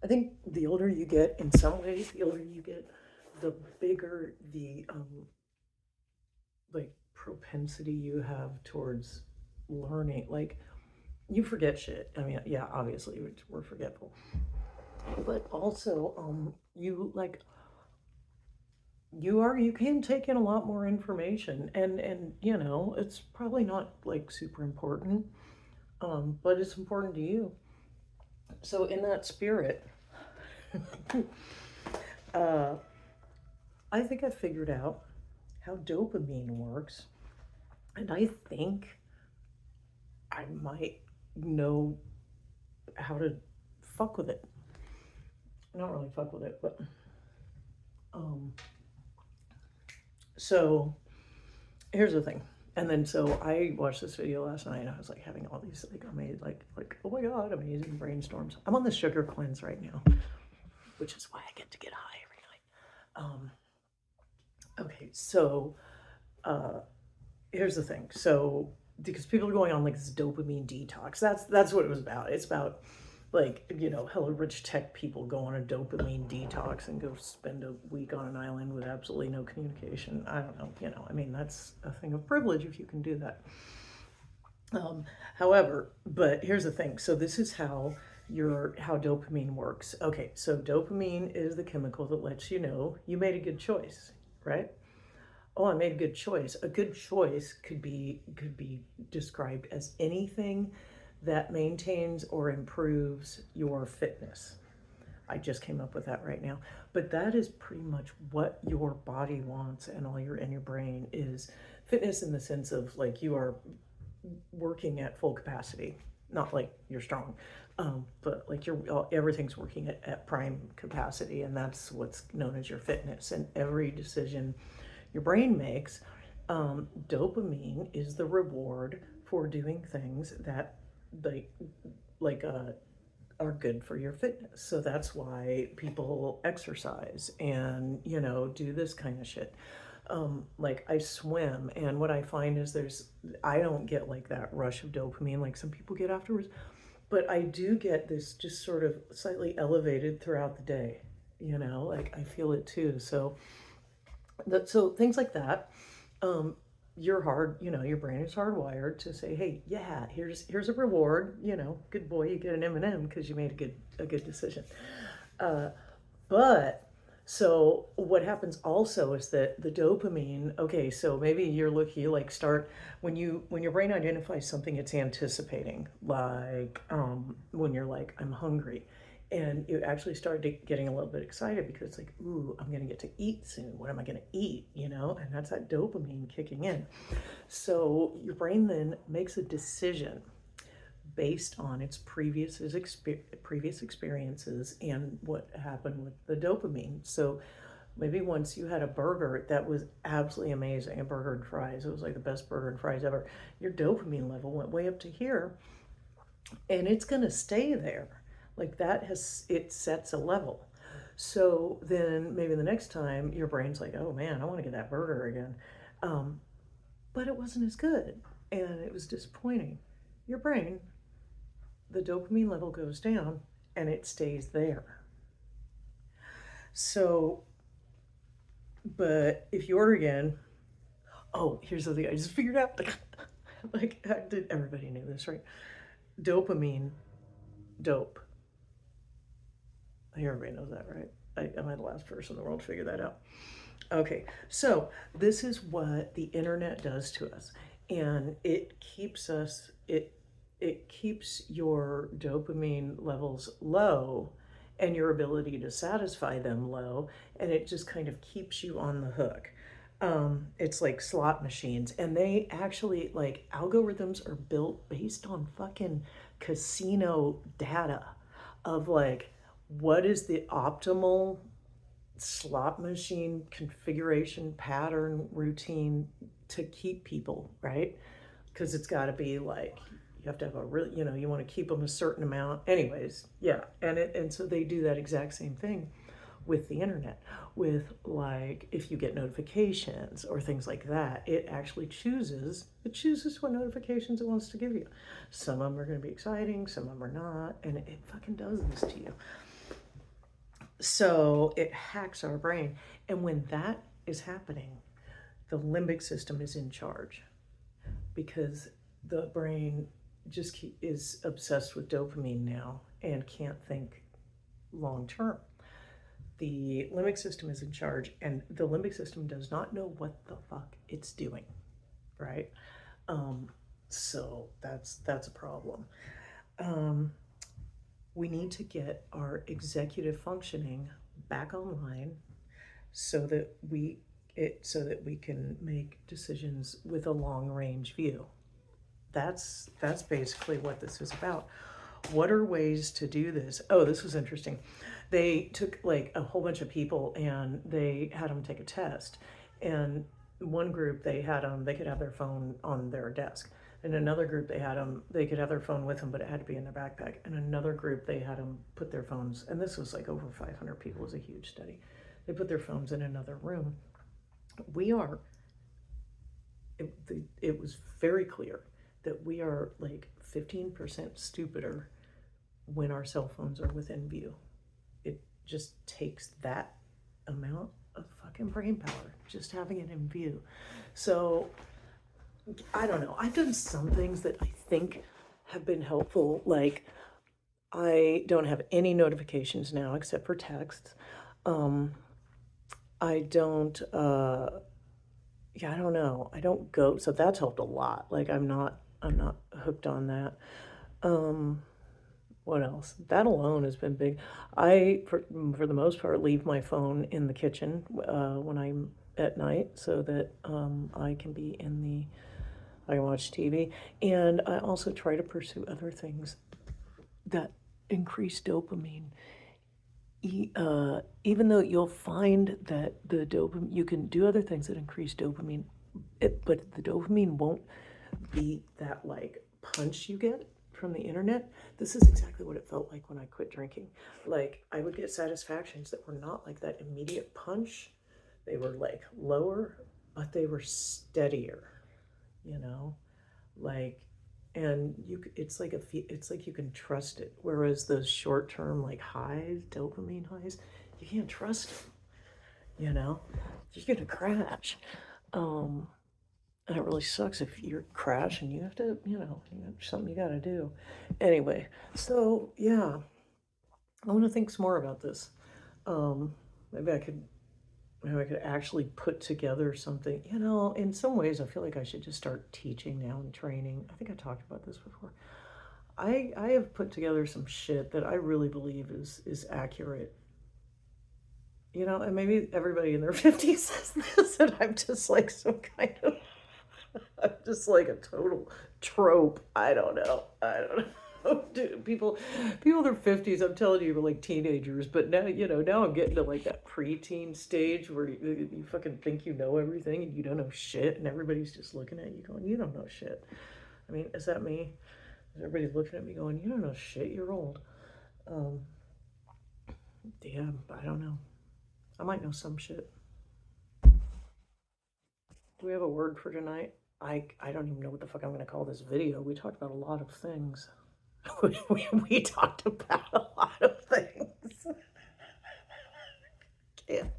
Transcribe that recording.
I think the older you get, in some ways, the older you get, the bigger the like propensity you have towards learning. Like you forget shit. I mean, yeah, obviously we're forgetful, but also you like you can take in a lot more information, and you know it's probably not like super important, but it's important to you. So in that spirit, uh, I think I figured out how dopamine works, and I think I might know how to fuck with it. Not really fuck with it, but um. So here's the thing. And then so I watched this video last night and I was like having all these like amazing like oh my god, amazing brainstorms. I'm on the sugar cleanse right now, which is why I get to get high every night. Okay, so uh here's the thing. So because people are going on like this dopamine detox. That's what it was about. It's about like, you know, hella rich tech people go on a dopamine detox and go spend a week on an island with absolutely no communication. I don't know, you know, I mean, that's a thing of privilege if you can do that. Um, However, but here's the thing. So this is how dopamine works. Okay, so dopamine is the chemical that lets you know you made a good choice, right? Oh, I made a good choice. A good choice could be described as anything that maintains or improves your fitness. I just came up with that right now. But that is pretty much what your body wants, and all your brain is fitness in the sense of like you are working at full capacity. Not like you're strong, but like everything's working at prime capacity, and that's what's known as your fitness. And every decision your brain makes, dopamine is the reward for doing things that like like uh, are good for your fitness. So that's why people exercise and, you know, do this kind of shit. Like I swim, and what I find is I don't get like that rush of dopamine like some people get afterwards, but I do get this just sort of slightly elevated throughout the day. You know, like I feel it too. So things like that. Um, you know, your brain is hardwired to say, hey, yeah, here's a reward. You know, good boy, you get an M&M because you made a good decision. Uh, but so what happens also is that the dopamine, okay, so maybe you're looking, you like start when your brain identifies something it's anticipating, like when you're like, I'm hungry. And you actually start getting a little bit excited because it's like, ooh, I'm gonna get to eat soon. What am I gonna eat? You know, and that's that dopamine kicking in. So your brain then makes a decision based on its previous experiences and what happened with the dopamine. So maybe once you had a burger that was absolutely amazing, a burger and fries, it was like the best burger and fries ever. Your dopamine level went way up to here, and it's going to stay there. Like that has it sets a level. So then maybe the next time your brain's like, oh man, I want to get that burger again. Um, but it wasn't as good and it was disappointing. Your brain, the dopamine level goes down and it stays there. So, but if you order again, oh, here's the thing I just figured out. Like, did everybody knew this, right? Dopamine, dope. I think everybody knows that, right? Am I the last person in the world to figure that out? Okay, so this is what the internet does to us, and it keeps your dopamine levels low, and your ability to satisfy them low, and it just kind of keeps you on the hook. It's like slot machines, and they actually like algorithms are built based on fucking casino data of like what is the optimal slot machine configuration pattern routine to keep people right, because it's got to be like you have to have a really, you know, you want to keep them a certain amount anyways, yeah. And so they do that exact same thing with the internet, with like if you get notifications or things like that, it chooses what notifications it wants to give you. Some of them are going to be exciting, some of them are not, and it fucking does this to you. So it hacks our brain. And when that is happening, the limbic system is in charge because the brain just is obsessed with dopamine now and can't think long term. The limbic system is in charge, and the limbic system does not know what the fuck it's doing, right? Um, so that's a problem. Um, we need to get our executive functioning back online so that we can make decisions with a long range view. That's basically what this is about. What are ways to do this? Oh, this was interesting. They took like a whole bunch of people and they had them take a test. And one group they could have their phone on their desk. In another group they could have their phone with them, but it had to be in their backpack. In another group they had them put their phones, and this was like over 500 people. It was a huge study. They put their phones in another room. We are it, it was very clear that we are like 15% stupider when our cell phones are within view. It just takes that amount of fucking brain power just having it in view. So I don't know. I've done some things that I think have been helpful. Like I don't have any notifications now except for texts. I don't yeah, I don't know. I don't go, so that's helped a lot. Like I'm not hooked on that. Um what else? That alone has been big. I for the most part leave my phone in the kitchen when I'm at night so that I can be in the I can watch TV, and I also try to pursue other things that increase dopamine. Even though you'll find that the dopamine, you can do other things that increase dopamine, but the dopamine won't be that like punch you get from the internet. This is exactly what it felt like when I quit drinking. Like I would get satisfactions that were not like that immediate punch. They were like lower, but they were steadier, you know? Like and it's like you can trust it, whereas those short-term like highs, dopamine highs, you can't trust them, you know, you're gonna crash. And it really sucks if you're crash and you have to, you know, something you got to do anyway. So yeah, I want to think some more about this. um maybe I could Maybe I could actually put together something. You know, in some ways, I feel like I should just start teaching now and training. I think I talked about this before. I have put together some shit that I really believe is accurate. You know, and maybe everybody in their 50s says this, and I'm just like some kind of, I'm just like a total trope. I don't know. I don't know. Dude, people in their 50s, I'm telling you, were like teenagers, but now, you know, now I'm getting to like that preteen stage where you fucking think you know everything and you don't know shit, and everybody's just looking at you going, you don't know shit. I mean, is that me? Is everybody looking at me going, you don't know shit, you're old? Um, yeah, I don't know. I might know some shit. Do we have a word for tonight? I don't even know what the fuck I'm going to call this video. We talked about a lot of things. We talked about a lot of things. Can't.